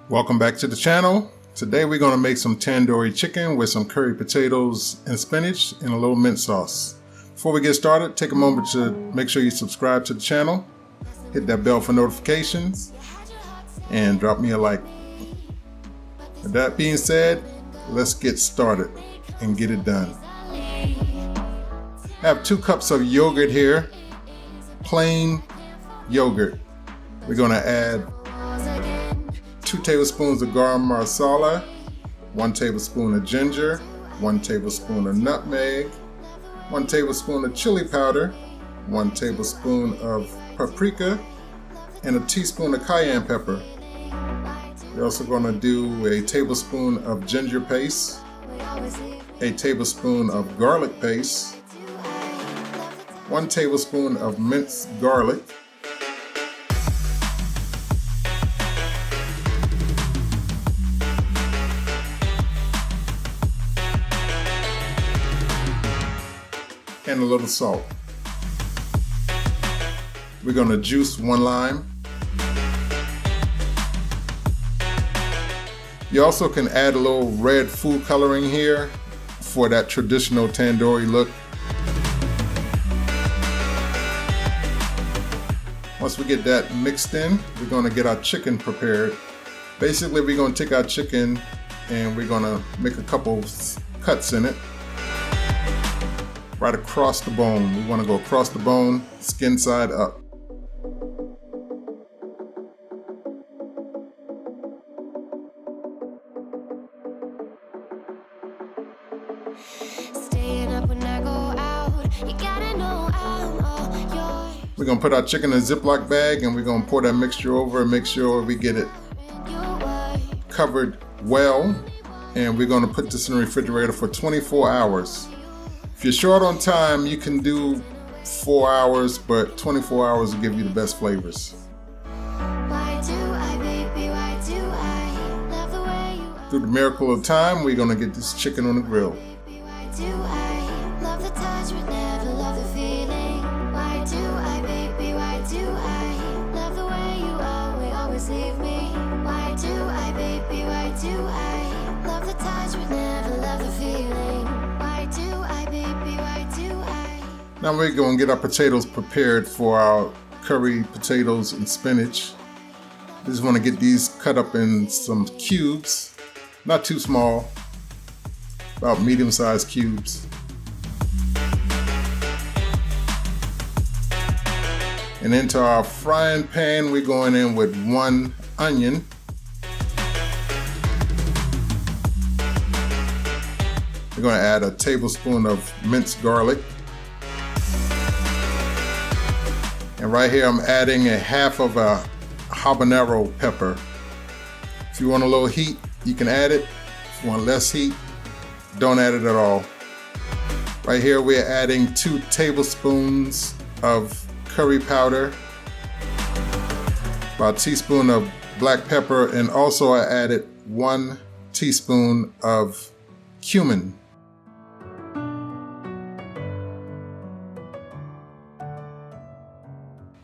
Welcome back to the channel. Today we're going to make some tandoori chicken with some curry potatoes and spinach and a little mint sauce. Before we get started, take a moment to make sure you subscribe to the channel, hit that bell for notifications, and drop me a like. With that being said, let's get started and get it done. I have 2 cups of yogurt here, plain yogurt. We're going to add 2 tablespoons of garam marsala, 1 tablespoon of ginger, 1 tablespoon of nutmeg, 1 tablespoon of chili powder, 1 tablespoon of paprika, and a teaspoon of cayenne pepper. We're also going to do a tablespoon of ginger paste, a tablespoon of garlic paste, 1 tablespoon of minced garlic, and a little salt. We're going to juice 1 lime. You also can add a little red food coloring here for that traditional tandoori look. Once we get that mixed in, we're going to get our chicken prepared. Basically, we're going to take our chicken and we're going to make a couple cuts in it. Right across the bone. We want to go across the bone, skin side up. We're going to put our chicken in a Ziploc bag and we're going to pour that mixture over and make sure we get it covered well. And we're going to put this in the refrigerator for 24 hours. If you're short on time, you can do 4 hours, but 24 hours will give you the best flavors. Through the miracle of time, we're going to get this chicken on the grill. Now we're going to get our potatoes prepared for our curry potatoes and spinach. Just want to get these cut up in some cubes, not too small, about medium-sized cubes. And into our frying pan, we're going in with 1 onion. We're going to add a tablespoon of minced garlic. And right here I'm adding a half of a habanero pepper. If you want a little heat, you can add it. If you want less heat, don't add it at all. Right here we're adding 2 tablespoons of curry powder, about a teaspoon of black pepper, and also I added 1 teaspoon of cumin.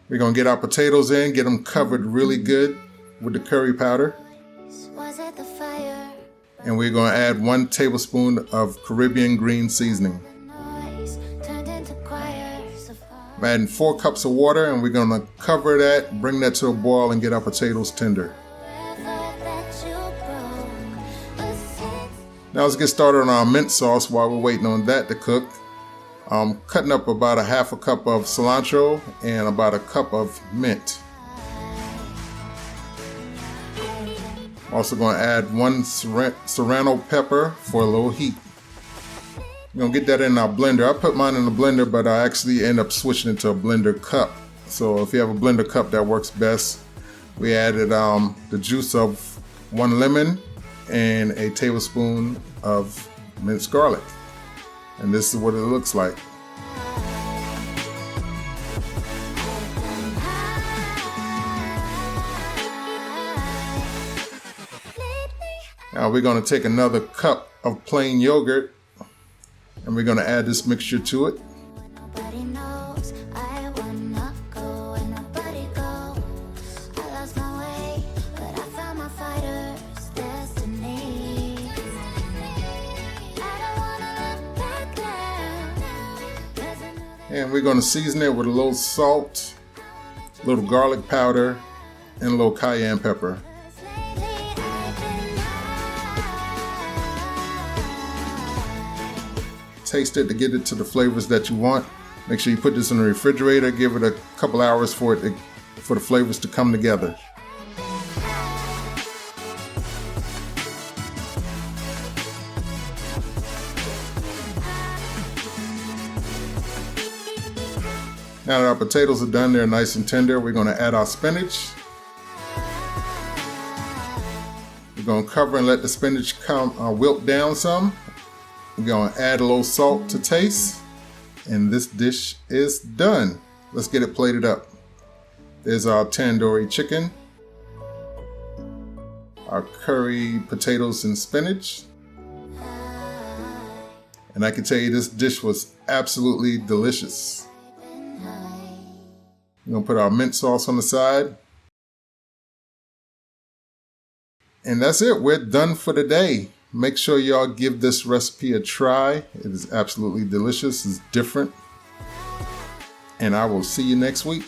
We're going to get our potatoes in, get them covered really good with the curry powder. And we're going to add 1 tablespoon of Caribbean green seasoning. I'm adding 4 cups of water and we're going to cover that, bring that to a boil and get our potatoes tender. Now let's get started on our mint sauce while we're waiting on that to cook. I'm cutting up about a half a cup of cilantro and about a cup of mint. I'm also going to add 1 serrano pepper for a little heat. I'm going to get that in our blender. I put mine in the blender, but I actually end up switching it to a blender cup. So if you have a blender cup, that works best. We added the juice of 1 lemon and a tablespoon of minced garlic. And this is what it looks like. Now we're going to take another cup of plain yogurt and we're going to add this mixture to it. And we're going to season it with a little salt, a little garlic powder, and a little cayenne pepper. Taste it to get it to the flavors that you want. Make sure you put this in the refrigerator. Give it a couple hours for the flavors to come together. Now that our potatoes are done, they're nice and tender, we're going to add our spinach. We're going to cover and let the spinach wilt down some. We're going to add a little salt to taste. And this dish is done. Let's get it plated up. There's our tandoori chicken, our curry potatoes and spinach. And I can tell you this dish was absolutely delicious. We're going to put our mint sauce on the side. And that's it. We're done for the day. Make sure y'all give this recipe a try. It is absolutely delicious. It's different. And I will see you next week.